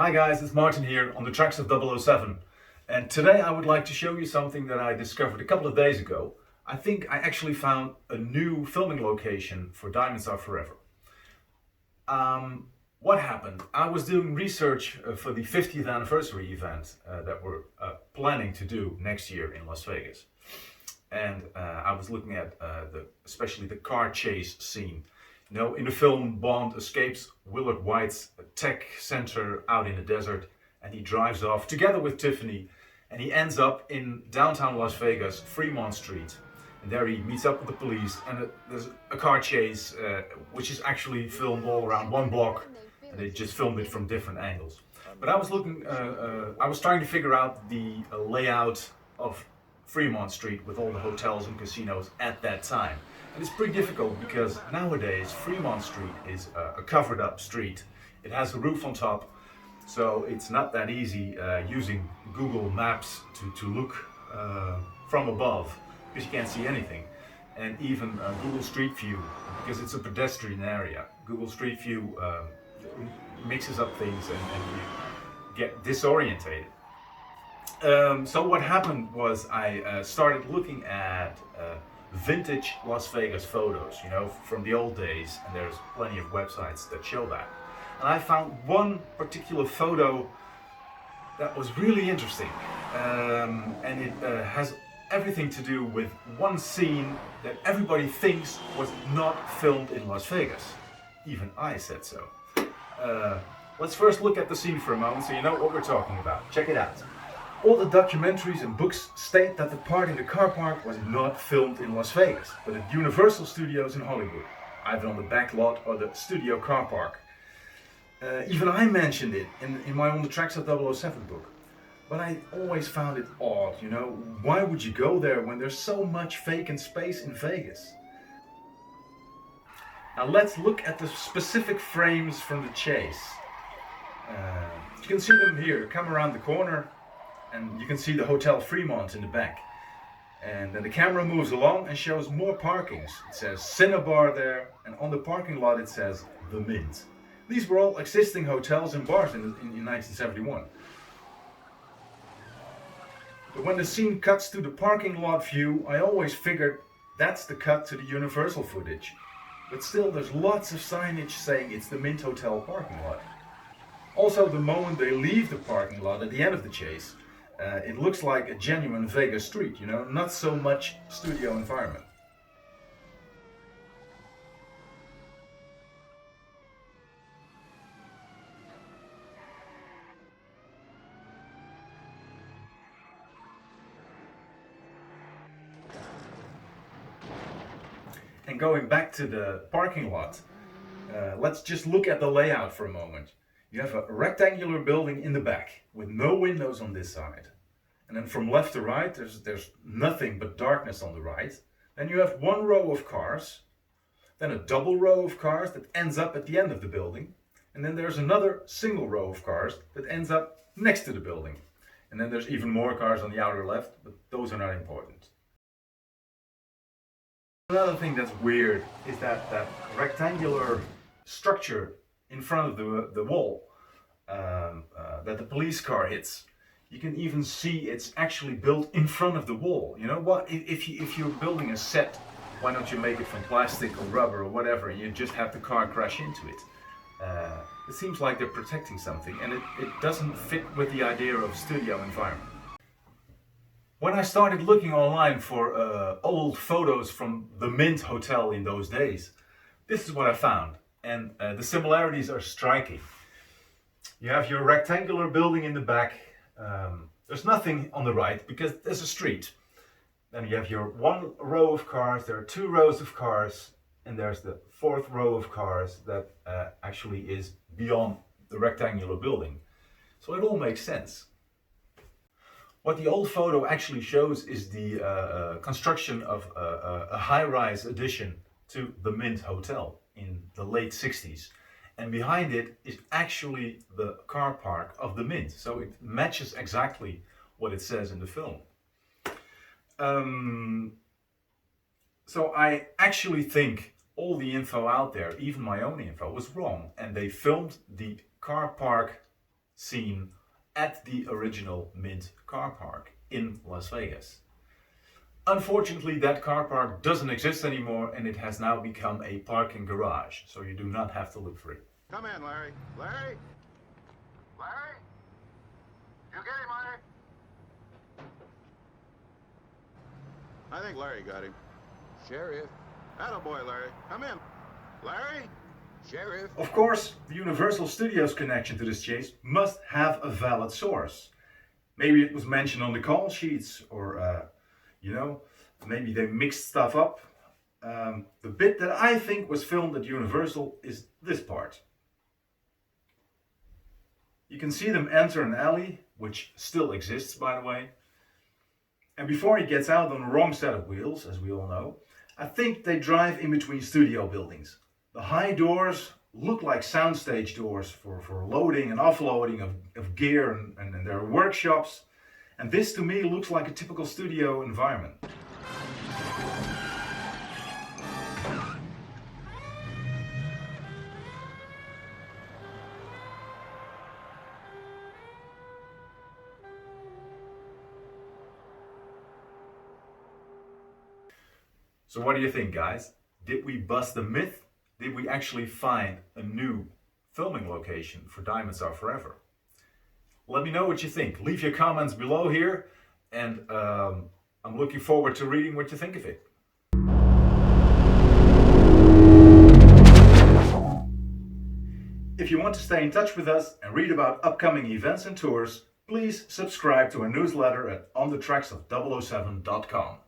Hi guys, it's Martin here on the tracks of 007, and today I would like to show you something that I discovered a couple of days ago. I think I actually found a new filming location for Diamonds Are Forever. What happened? I was doing research for the 50th anniversary event that we're planning to do next year in Las Vegas. And I was looking at especially the car chase scene. You know, in the film, Bond escapes Willard White's tech center out in the desert, and he drives off together with Tiffany, and he ends up in downtown Las Vegas, Fremont Street. And there he meets up with the police, and there's a car chase, which is actually filmed all around one block, and they just filmed it from different angles. But I was I was trying to figure out the layout of Fremont Street with all the hotels and casinos at that time. And it's pretty difficult because nowadays Fremont Street is a covered up street. It has a roof on top, so it's not that easy using Google Maps to look from above, because you can't see anything. And even Google Street View, because it's a pedestrian area, Google Street View mixes up things and you get disorientated. So what happened was I started looking at vintage Las Vegas photos, you know, from the old days, and there's plenty of websites that show that. And I found one particular photo that was really interesting, and it has everything to do with one scene that everybody thinks was not filmed in Las Vegas. Even I said so. Let's first look at the scene for a moment so you know what we're talking about. Check it out. All the documentaries and books state that the part in the car park was not filmed in Las Vegas, but at Universal Studios in Hollywood, either on the back lot or the studio car park. Even I mentioned it in my On the Tracks of 007 book. But I always found it odd, you know, why would you go there when there's so much vacant space in Vegas? Now let's look at the specific frames from the chase. You can see them here, come around the corner, and you can see the Hotel Fremont in the back. And then the camera moves along and shows more parkings. It says Cinnabar there, and on the parking lot it says The Mint. These were all existing hotels and bars in 1971. But when the scene cuts to the parking lot view, I always figured that's the cut to the Universal footage. But still, there's lots of signage saying it's the Mint Hotel parking lot. Also, the moment they leave the parking lot at the end of the chase, it looks like a genuine Vegas street, you know, not so much studio environment. And going back to the parking lot, let's just look at the layout for a moment. You have a rectangular building in the back with no windows on this side. And then from left to right, there's nothing but darkness on the right. Then you have one row of cars, then a double row of cars that ends up at the end of the building. And then there's another single row of cars that ends up next to the building. And then there's even more cars on the outer left, but those are not important. Another thing that's weird is that rectangular structure in front of the wall that the police car hits. You can even see it's actually built in front of the wall. You know what? If you're building a set, why don't you make it from plastic or rubber or whatever, and you just have the car crash into it? It seems like they're protecting something, and it doesn't fit with the idea of studio environment. When I started looking online for old photos from the Mint Hotel in those days, this is what I found, and the similarities are striking. You have your rectangular building in the back. There's nothing on the right because there's a street. Then you have your one row of cars, there are two rows of cars, and there's the fourth row of cars that actually is beyond the rectangular building. So it all makes sense. What the old photo actually shows is the construction of a high-rise addition to the Mint Hotel in the late 60s. And behind it is actually the car park of the Mint. So it matches exactly what it says in the film. So I actually think all the info out there, even my own info, was wrong. And they filmed the car park seen at the original Mint car park in Las Vegas. Unfortunately, that car park doesn't exist anymore and it has now become a parking garage, so you do not have to look for it. Come in, Larry. Larry? Larry? You get him, Larry? I think Larry got him. Sheriff. Attaboy, Larry. Come in. Larry? Sheriff. Of course, the Universal Studios connection to this chase must have a valid source. Maybe it was mentioned on the call sheets, or maybe they mixed stuff up. The bit that I think was filmed at Universal is this part. You can see them enter an alley, which still exists, by the way. And before he gets out on the wrong set of wheels, as we all know, I think they drive in between studio buildings. The high doors look like soundstage doors for loading and offloading of gear and their workshops. And this to me looks like a typical studio environment. So what do you think, guys? Did we bust the myth? Did we actually find a new filming location for Diamonds Are Forever? Let me know what you think. Leave your comments below here, and I'm looking forward to reading what you think of it. If you want to stay in touch with us and read about upcoming events and tours, please subscribe to our newsletter at onthetracksof007.com.